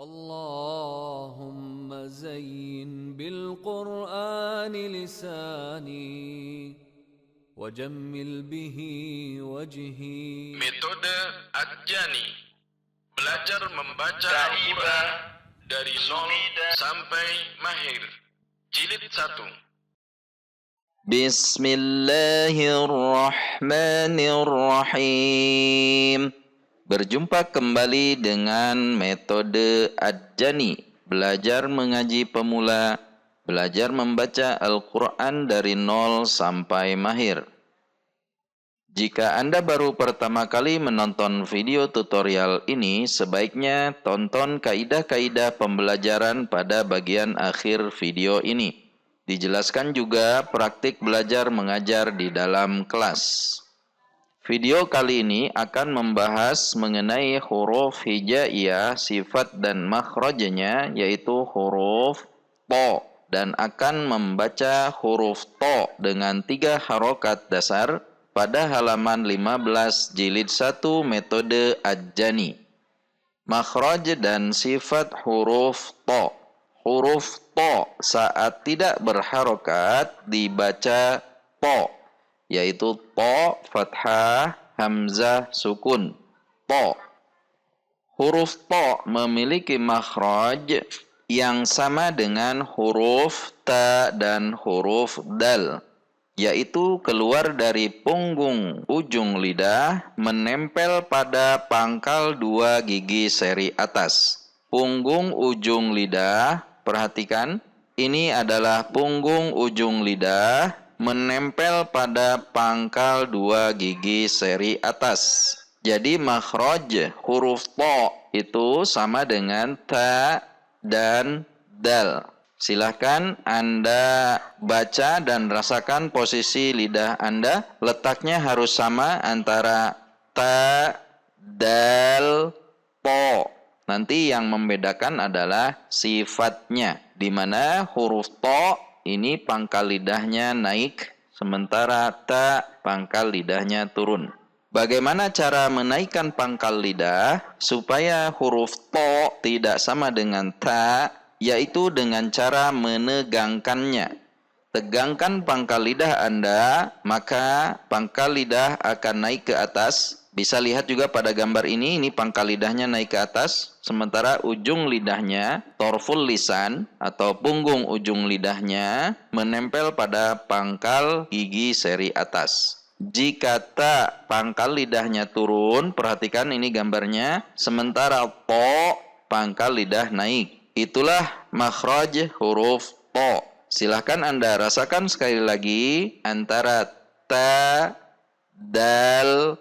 اللهم زين بالقرآن لساني وجمل به وجهي. Metode Ad-Jani, belajar membaca Al-Quran dari nol sampai mahir. Jilid 1. Bismillahirrahmanirrahim. Berjumpa kembali dengan metode Ad-Jani, belajar mengaji pemula, belajar membaca Al-Quran dari nol sampai mahir. Jika Anda baru pertama kali menonton video tutorial ini, sebaiknya tonton kaidah-kaidah pembelajaran pada bagian akhir video ini. Dijelaskan juga praktik belajar mengajar di dalam kelas. Video kali ini akan membahas mengenai huruf hijaiyah, sifat dan makhrajnya, yaitu huruf to, dan akan membaca huruf to dengan 3 harokat dasar pada halaman 15 jilid 1 metode Ad-Jani. Makhraj dan sifat huruf to. Huruf to saat tidak berharokat dibaca to, yaitu to, fathah, hamzah, sukun. To. Huruf to memiliki makhraj yang sama dengan huruf ta dan huruf dal, yaitu keluar dari punggung ujung lidah menempel pada pangkal 2 gigi seri atas. Punggung ujung lidah, perhatikan, ini adalah punggung ujung lidah menempel pada pangkal 2 gigi seri atas. Jadi makhraj huruf to itu sama dengan ta dan dal. Silahkan Anda baca dan rasakan posisi lidah Anda. Letaknya harus sama antara ta, dal, to. Nanti yang membedakan adalah sifatnya, di mana huruf to ini pangkal lidahnya naik, sementara ta pangkal lidahnya turun. Bagaimana cara menaikkan pangkal lidah supaya huruf to tidak sama dengan ta, yaitu dengan cara menegangkannya. Tegangkan pangkal lidah Anda, maka pangkal lidah akan naik ke atas. Bisa lihat juga pada gambar ini pangkal lidahnya naik ke atas, sementara ujung lidahnya, torful lisan atau punggung ujung lidahnya menempel pada pangkal gigi seri atas. Jika ta pangkal lidahnya turun, perhatikan ini gambarnya, sementara to pangkal lidah naik. Itulah makhraj huruf to. Silahkan Anda rasakan sekali lagi antara ta, dal,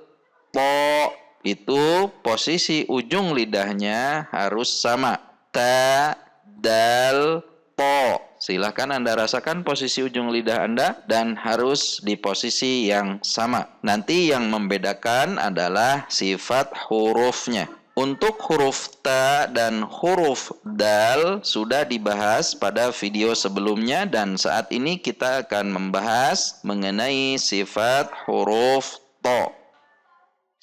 to, itu posisi ujung lidahnya harus sama. Ta, dal, to. Silahkan Anda rasakan posisi ujung lidah Anda dan harus di posisi yang sama. Nanti yang membedakan adalah sifat hurufnya. Untuk huruf ta dan huruf dal sudah dibahas pada video sebelumnya, dan saat ini kita akan membahas mengenai sifat huruf to.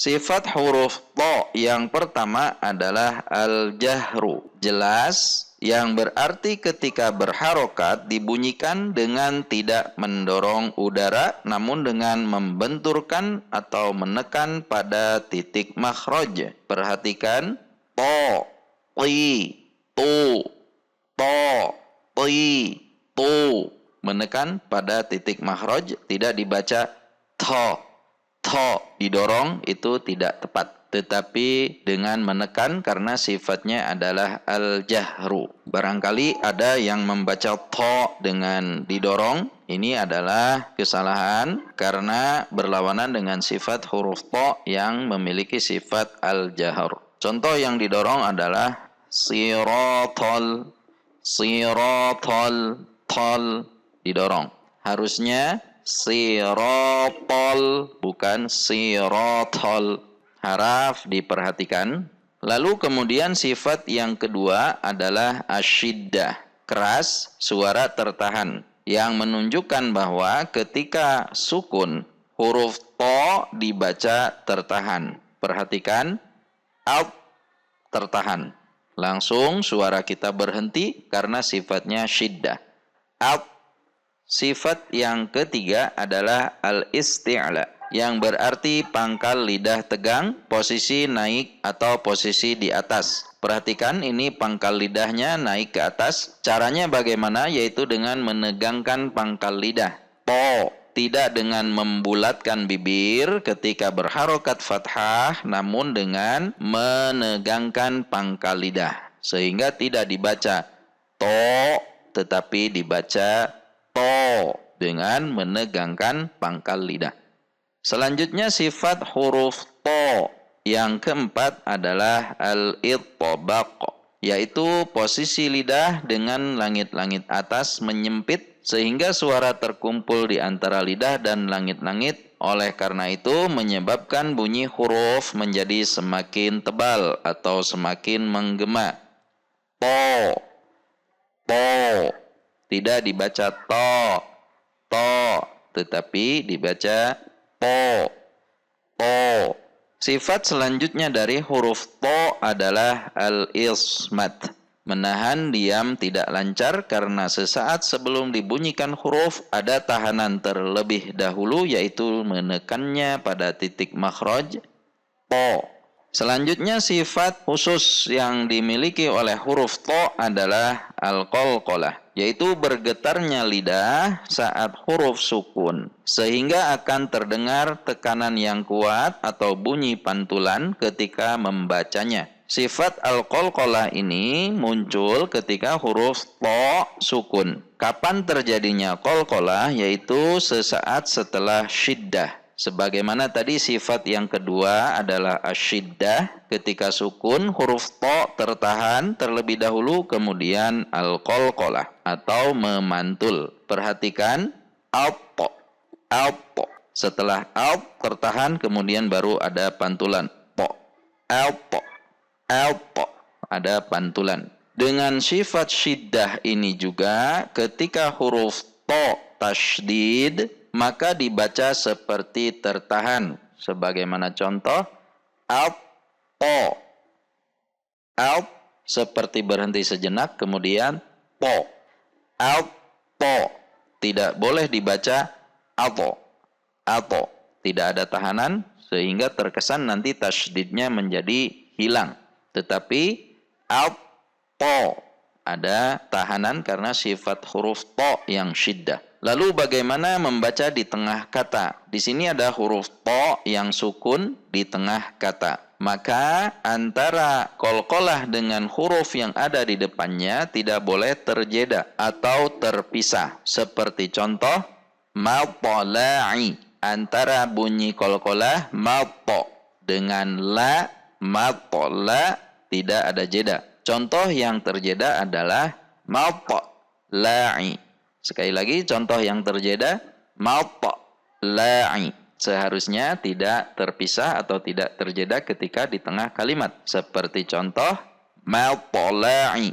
Sifat huruf to yang pertama adalah al-jahru, jelas, yang berarti ketika berharokat dibunyikan dengan tidak mendorong udara, namun dengan membenturkan atau menekan pada titik makhraj. Perhatikan, to, ti, tu, to, ti, tu. Menekan pada titik makhraj, tidak dibaca to. To didorong itu tidak tepat, tetapi dengan menekan karena sifatnya adalah al-jahru. Barangkali ada yang membaca to dengan didorong, ini adalah kesalahan karena berlawanan dengan sifat huruf to yang memiliki sifat al-jahr. Contoh yang didorong adalah siratal, siratal, tol didorong. Harusnya sirotol, bukan sirotol. Haraf diperhatikan. Lalu kemudian sifat yang kedua adalah asyiddah, keras, suara tertahan, yang menunjukkan bahwa ketika sukun, huruf to dibaca tertahan. Perhatikan, out, tertahan. Langsung suara kita berhenti karena sifatnya syiddah. Sifat yang ketiga adalah al-isti'la, yang berarti pangkal lidah tegang, posisi naik atau posisi di atas. Perhatikan ini pangkal lidahnya naik ke atas. Caranya bagaimana? Yaitu dengan menegangkan pangkal lidah. Tidak dengan membulatkan bibir ketika berharokat fathah, namun dengan menegangkan pangkal lidah. Sehingga tidak dibaca to, tetapi dibaca to dengan menegangkan pangkal lidah. Selanjutnya sifat huruf to. Yang keempat adalah al-ittibaq, yaitu posisi lidah dengan langit-langit atas menyempit sehingga suara terkumpul di antara lidah dan langit-langit. Oleh karena itu menyebabkan bunyi huruf menjadi semakin tebal atau semakin menggema. To, tidak dibaca to, tetapi dibaca to. Sifat selanjutnya dari huruf to adalah al-ismat, menahan diam tidak lancar karena sesaat sebelum dibunyikan huruf ada tahanan terlebih dahulu, yaitu menekannya pada titik makhraj to. Selanjutnya sifat khusus yang dimiliki oleh huruf to adalah al-qalqalah, yaitu bergetarnya lidah saat huruf sukun, sehingga akan terdengar tekanan yang kuat atau bunyi pantulan ketika membacanya. Sifat al-qalqalah ini muncul ketika huruf to sukun. Kapan terjadinya qalqalah? Yaitu sesaat setelah syiddah. Sebagaimana tadi sifat yang kedua adalah asyiddah, ketika sukun huruf to tertahan terlebih dahulu kemudian al-qalqalah atau memantul. Perhatikan alpo. Setelah tertahan kemudian baru ada pantulan po. Alpo. Ada pantulan. Dengan sifat syiddah ini juga ketika huruf to tasydid maka dibaca seperti tertahan. Sebagaimana contoh, alp seperti berhenti sejenak, kemudian po. Tidak boleh dibaca alpo. Tidak ada tahanan, sehingga terkesan nanti tasydidnya menjadi hilang. Tetapi alpo ada tahanan karena sifat huruf to yang syiddah. Lalu bagaimana membaca di tengah kata? Di sini ada huruf to yang sukun di tengah kata. Maka antara qalqalah dengan huruf yang ada di depannya tidak boleh terjeda atau terpisah. Seperti contoh, matla'i. Antara bunyi qalqalah mato dengan la matla tidak ada jeda. Contoh yang terjeda adalah matla'i. Sekali lagi contoh yang terjeda matla'i. Seharusnya tidak terpisah atau tidak terjeda ketika di tengah kalimat. Seperti contoh matla'i.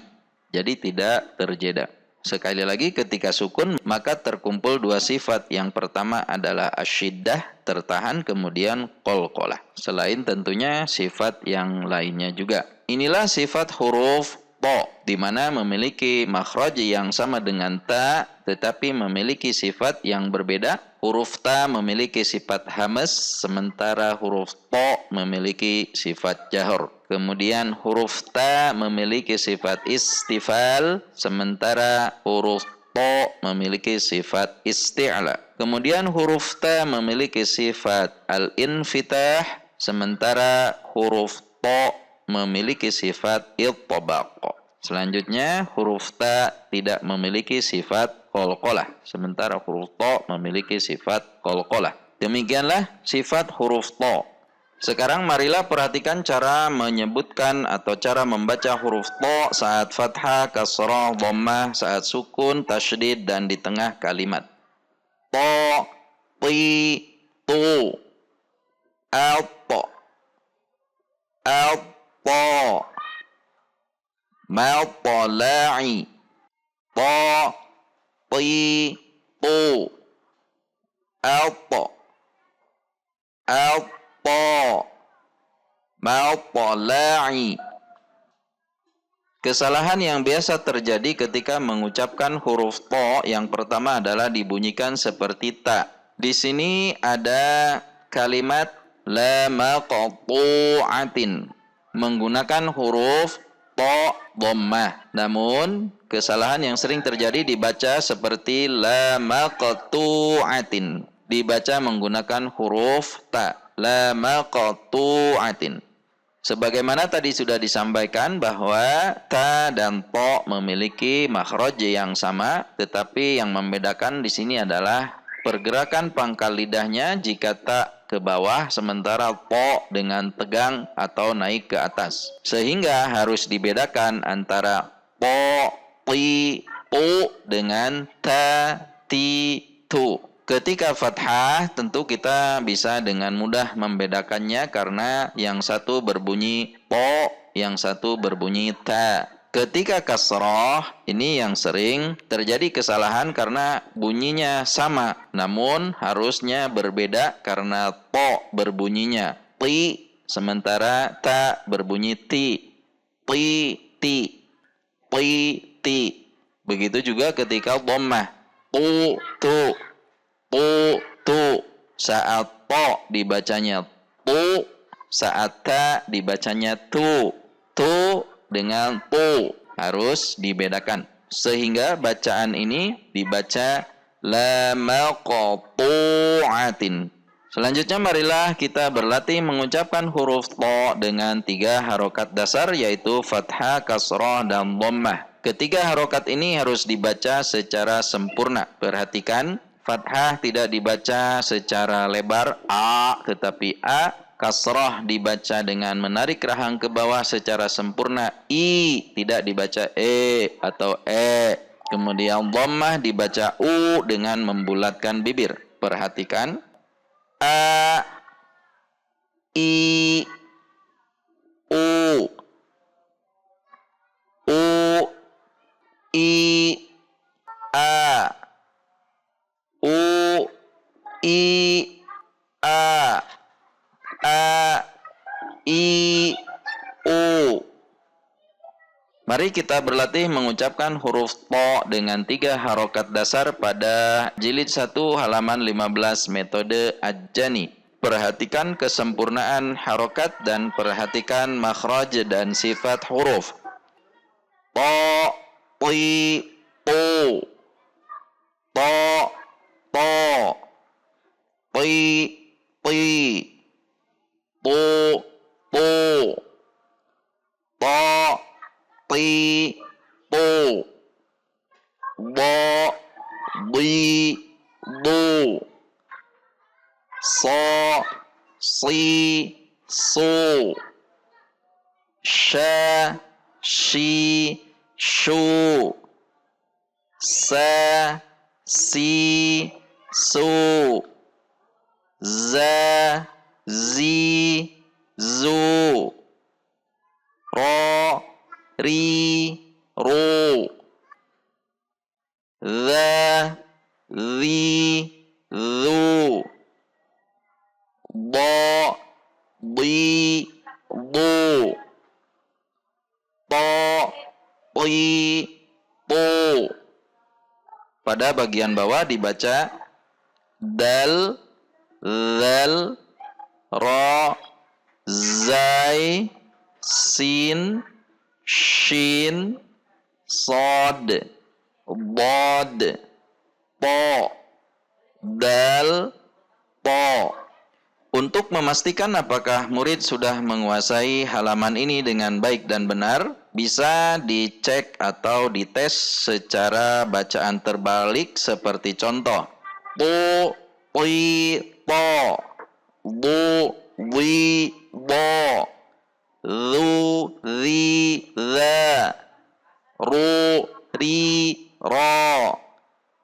Jadi tidak terjeda. Sekali lagi ketika sukun maka terkumpul dua sifat. Yang pertama adalah asyiddah, tertahan, kemudian qalqalah. Selain tentunya sifat yang lainnya juga. Inilah sifat huruf to, di mana memiliki makhraj yang sama dengan ta, tetapi memiliki sifat yang berbeda. Huruf ta memiliki sifat hamas, sementara huruf to memiliki sifat jahor. Kemudian huruf ta memiliki sifat istifal, sementara huruf to memiliki sifat isti'la. Kemudian huruf ta memiliki sifat al-infitah, sementara huruf to memiliki sifat ittibaq. Selanjutnya huruf ta tidak memiliki sifat qalqalah, sementara huruf to memiliki sifat qalqalah. Demikianlah sifat huruf to. Sekarang marilah perhatikan cara menyebutkan atau cara membaca huruf to saat fathah, kasrah, dhammah, saat sukun, tasydid dan di tengah kalimat. To, ti, tu, alpo, matla'i, to, ti, tu, alpo, matla'i. Kesalahan yang biasa terjadi ketika mengucapkan huruf to yang pertama adalah dibunyikan seperti ta. Di sini ada kalimat la maqtu'atin menggunakan huruf to dhammah. Namun kesalahan yang sering terjadi dibaca seperti la maqtu'atin, dibaca menggunakan huruf ta. La maqtu'atin. Sebagaimana tadi sudah disampaikan bahwa ta dan to memiliki makhraj yang sama, tetapi yang membedakan di sini adalah pergerakan pangkal lidahnya jika ta ke bawah sementara to dengan tegang atau naik ke atas. Sehingga harus dibedakan antara to, ti, tu dengan ta, ti, tu. Ketika fathah tentu kita bisa dengan mudah membedakannya karena yang satu berbunyi to, yang satu berbunyi ta. Ketika kasrah ini yang sering terjadi kesalahan karena bunyinya sama, namun harusnya berbeda karena to berbunyinya ti sementara ta berbunyi ti. Ti, ti, ti, ti. Begitu juga ketika dhammah tu, tu. Tu, saat to dibacanya tu, saat ta dibacanya tu. Tu dengan tu harus dibedakan. Sehingga bacaan ini dibaca la maqtu'atin. Selanjutnya marilah kita berlatih mengucapkan huruf to dengan 3 harokat dasar yaitu fathah, kasrah, dan dhammah. Ketiga harokat ini harus dibaca secara sempurna. Perhatikan, fathah tidak dibaca secara lebar a, tetapi a. Kasrah dibaca dengan menarik rahang ke bawah secara sempurna i, tidak dibaca e atau e. Kemudian dhammah dibaca u dengan membulatkan bibir. Perhatikan, a, i, u, i, a, u, i, a, i, u. Mari kita berlatih mengucapkan huruf to dengan 3 harokat dasar pada jilid 1 halaman 15 metode Ad-Jani. Perhatikan kesempurnaan harokat dan perhatikan makhraj dan sifat huruf. To, ti, tu. To, to. Ti, ti. Tu, tu. To, ti, tu. Do, di, du. So, si, su. Sha, shi, shu. Sa, si, su. Za, zi, zu. Ro, ri, ru. Dha, dhi, dhu. Do, di, du. To, ti, tu. Pada bagian bawah dibaca dal, zal, ra, zai, sin, shin, sod, bod, po, dal, po. Untuk memastikan apakah murid sudah menguasai halaman ini dengan baik dan benar, bisa dicek atau dites secara bacaan terbalik seperti contoh. Tu, ti, to. Du, wi, do. Zu, zi, za. Ru, ri, ro.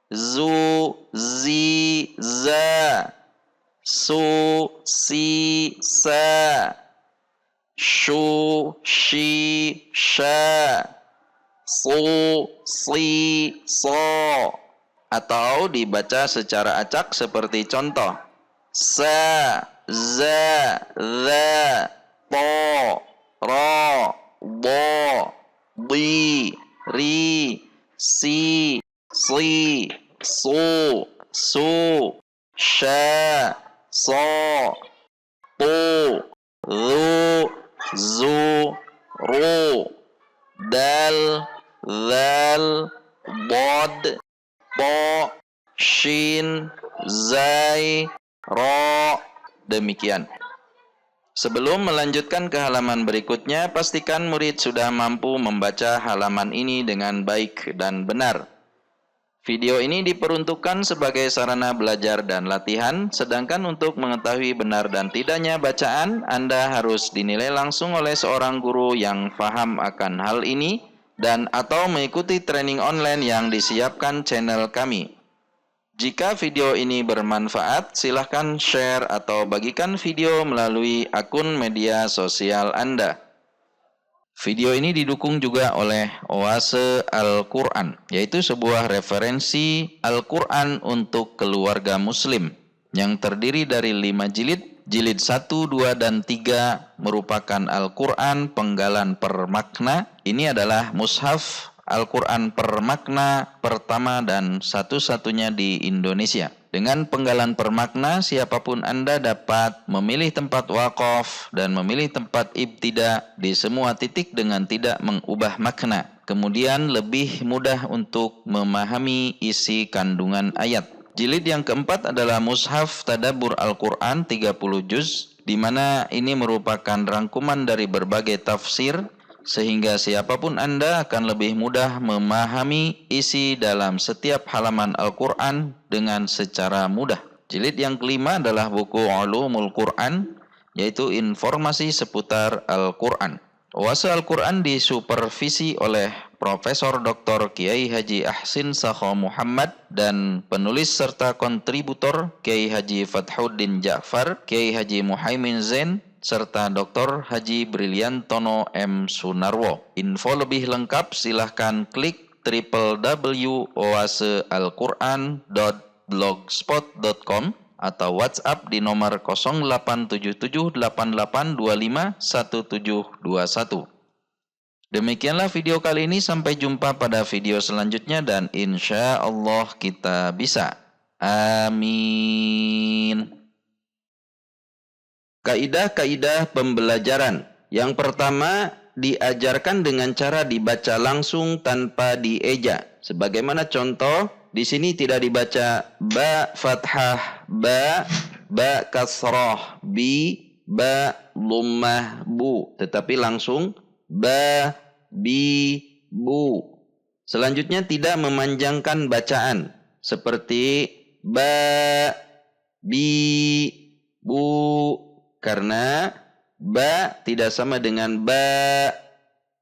Zu, zi, za. Su, si, sa. Shu, shi, sha. Su, si, so. Atau dibaca secara acak seperti contoh. Sa, za, za. To, ro, do. di, ri, si, su, sya, so, tu, zu, ru, dal, zal, bod, po, shin, zai, ro. Demikian. Sebelum melanjutkan ke halaman berikutnya, pastikan murid sudah mampu membaca halaman ini dengan baik dan benar. Video ini diperuntukkan sebagai sarana belajar dan latihan, sedangkan untuk mengetahui benar dan tidaknya bacaan, Anda harus dinilai langsung oleh seorang guru yang paham akan hal ini dan atau mengikuti training online yang disiapkan channel kami. Jika video ini bermanfaat, silahkan share atau bagikan video melalui akun media sosial Anda. Video ini didukung juga oleh Oase Al-Quran, yaitu sebuah referensi Al-Quran untuk keluarga muslim, yang terdiri dari 5 jilid. Jilid 1, 2, dan 3 merupakan Al-Quran penggalan per makna. Ini adalah mushaf Al-Quran per makna pertama dan satu-satunya di Indonesia. Dengan penggalan per makna, siapapun Anda dapat memilih tempat wakaf dan memilih tempat ibtida di semua titik dengan tidak mengubah makna. Kemudian lebih mudah untuk memahami isi kandungan ayat. Jilid yang keempat adalah Mushaf Tadabbur Al-Quran 30 juz, di mana ini merupakan rangkuman dari berbagai tafsir, sehingga siapapun Anda akan lebih mudah memahami isi dalam setiap halaman Al-Quran dengan secara mudah. Jilid yang kelima adalah buku Ulumul Quran, yaitu informasi seputar Al-Quran. Oase Al-Quran disupervisi oleh Profesor Dr. Kiai Haji Ahsin Sakho Muhammad dan penulis serta kontributor Kiai Haji Fathuddin Ja'far, Kiai Haji Muhaimin Zain, serta Dr. Haji Briliantono M. Sunarwo. Info lebih lengkap silahkan klik www.oasealquran.blogspot.com atau WhatsApp di nomor 087788251721. Demikianlah video kali ini, sampai jumpa pada video selanjutnya dan insya Allah kita bisa. Amin. Kaidah-kaidah pembelajaran. Yang pertama, diajarkan dengan cara dibaca langsung tanpa dieja. Sebagaimana contoh, di sini tidak dibaca ba fathah ba, ba kasrah bi, ba lummah bu, tetapi langsung ba bi bu. Selanjutnya tidak memanjangkan bacaan seperti ba bi bu, karena ba tidak sama dengan ba,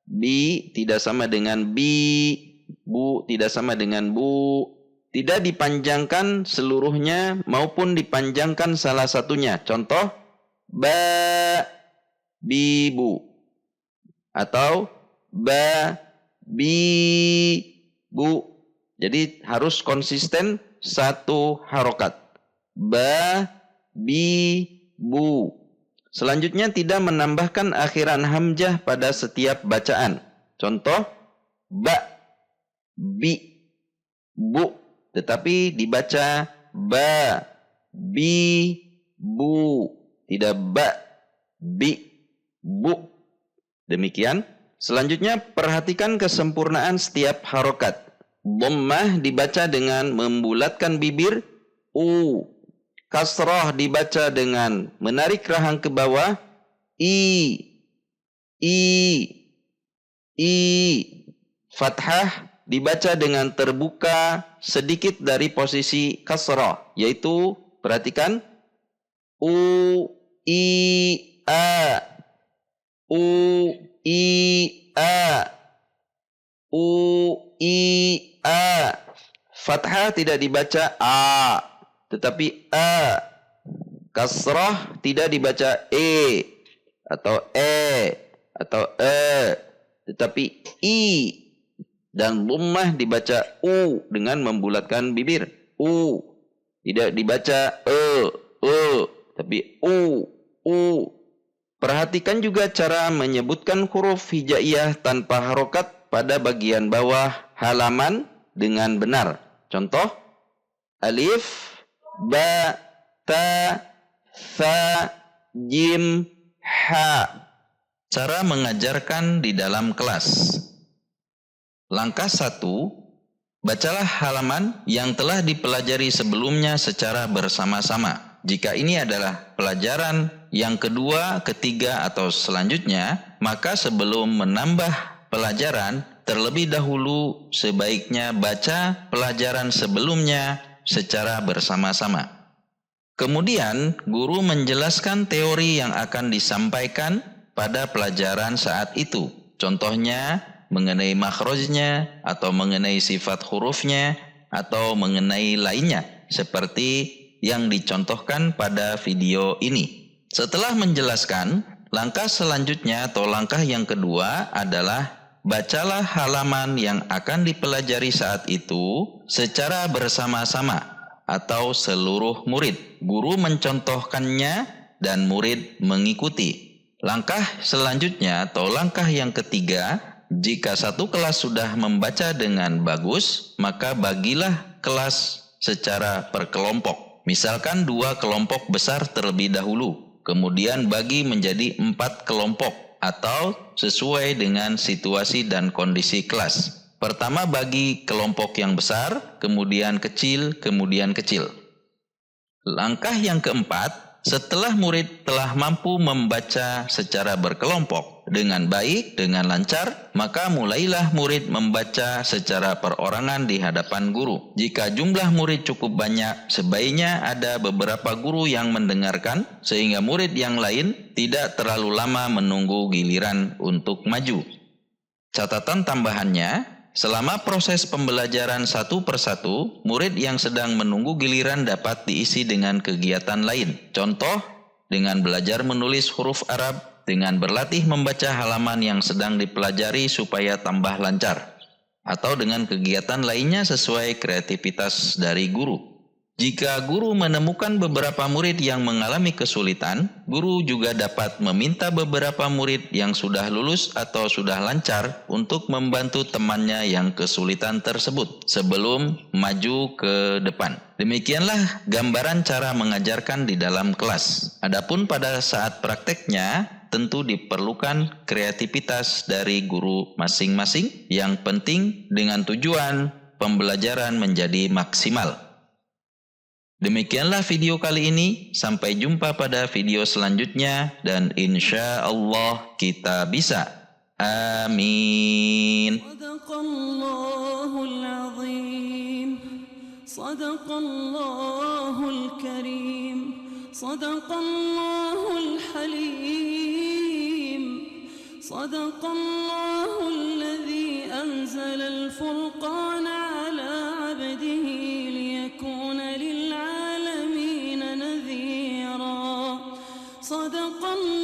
bi tidak sama dengan bi, bu tidak sama dengan bu. Tidak dipanjangkan seluruhnya maupun dipanjangkan salah satunya. Contoh, ba bi bu atau ba bi bu. Jadi harus konsisten satu harokat. Ba bi bu. Selanjutnya tidak menambahkan akhiran hamzah pada setiap bacaan. Contoh, ba, bi, bu, tetapi dibaca ba, bi, bu, tidak ba, bi, bu. Demikian. Selanjutnya perhatikan kesempurnaan setiap harokat. Dhammah dibaca dengan membulatkan bibir, u. Kasrah dibaca dengan menarik rahang ke bawah, i. Fathah dibaca dengan terbuka sedikit dari posisi kasrah, yaitu perhatikan u, i, a, u, i, a, u, i, a. Fathah tidak dibaca a, tetapi a. Kasrah tidak dibaca e atau tetapi i. Dan dhammah dibaca u dengan membulatkan bibir, u. Tidak dibaca tapi u. Perhatikan juga cara menyebutkan huruf hijaiyah tanpa harokat pada bagian bawah halaman dengan benar. Contoh, alif, ba, ta, tha, jim, ha. Cara mengajarkan di dalam kelas. Langkah 1, bacalah halaman yang telah dipelajari sebelumnya secara bersama-sama. Jika ini adalah pelajaran yang kedua, ketiga, atau selanjutnya, maka sebelum menambah pelajaran, terlebih dahulu sebaiknya baca pelajaran sebelumnya secara bersama-sama. Kemudian, guru menjelaskan teori yang akan disampaikan pada pelajaran saat itu. Contohnya, mengenai makhrajnya, atau mengenai sifat hurufnya, atau mengenai lainnya, seperti yang dicontohkan pada video ini. Setelah menjelaskan, langkah selanjutnya atau langkah yang kedua adalah bacalah halaman yang akan dipelajari saat itu secara bersama-sama atau seluruh murid. Guru mencontohkannya dan murid mengikuti. Langkah selanjutnya atau langkah yang ketiga, jika satu kelas sudah membaca dengan bagus, maka bagilah kelas secara per kelompok. Misalkan 2 kelompok besar terlebih dahulu, kemudian bagi menjadi 4 kelompok atau sesuai dengan situasi dan kondisi kelas. Pertama bagi kelompok yang besar, kemudian kecil, kemudian kecil. Langkah yang keempat, setelah murid telah mampu membaca secara berkelompok dengan baik, dengan lancar, maka mulailah murid membaca secara perorangan di hadapan guru. Jika jumlah murid cukup banyak, sebaiknya ada beberapa guru yang mendengarkan, sehingga murid yang lain tidak terlalu lama menunggu giliran untuk maju. Catatan tambahannya, selama proses pembelajaran satu persatu, murid yang sedang menunggu giliran dapat diisi dengan kegiatan lain. Contoh, dengan belajar menulis huruf Arab, dengan berlatih membaca halaman yang sedang dipelajari supaya tambah lancar, atau dengan kegiatan lainnya sesuai kreativitas dari guru. Jika guru menemukan beberapa murid yang mengalami kesulitan, guru juga dapat meminta beberapa murid yang sudah lulus atau sudah lancar untuk membantu temannya yang kesulitan tersebut sebelum maju ke depan. Demikianlah gambaran cara mengajarkan di dalam kelas. Adapun pada saat prakteknya, tentu diperlukan kreativitas dari guru masing-masing yang penting dengan tujuan pembelajaran menjadi maksimal. Demikianlah video kali ini, sampai jumpa pada video selanjutnya dan insya Allah kita bisa. Amin. Sadaqallahul azim, sadaqallahul karim, sadaqallahul halim, sadaqallahul ladzi anzalal furqana ala abdihi liyakuna lil'alamin nadhira. Sadaqallah